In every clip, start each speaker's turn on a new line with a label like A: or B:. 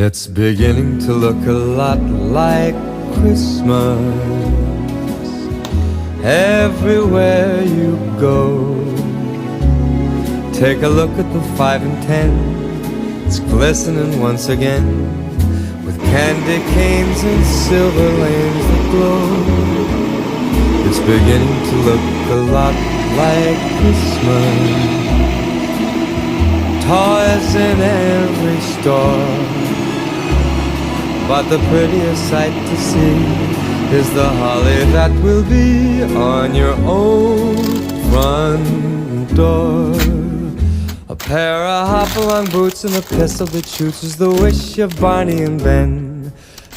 A: It's beginning to look a lot like Christmas everywhere you go. Take a look at the 5 and 10. It's glistening once again with candy canes and silver lanes that glow. It's beginning to look a lot like Christmas. Toys in every store, but the prettiest sight to see is the holly that will be on your own front door. A pair of hop-along boots and a pistol that shoots is the wish of Barney and Ben.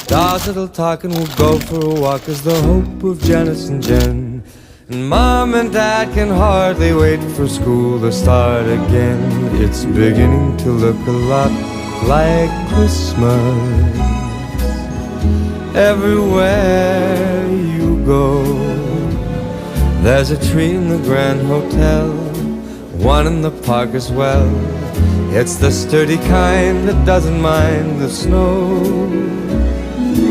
A: Dolls that'll talk and will go for a walk is the hope of Janice and Jen. And Mom and Dad can hardly wait for school to start again. It's beginning to look a lot like Christmas everywhere you go. There's a tree in the Grand Hotel, one in the park as well. It's the sturdy kind that doesn't mind the snow.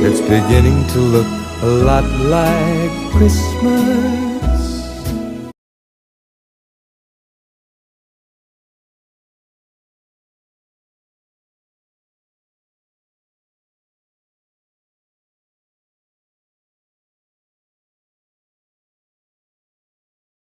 A: It's beginning to look a lot like Christmas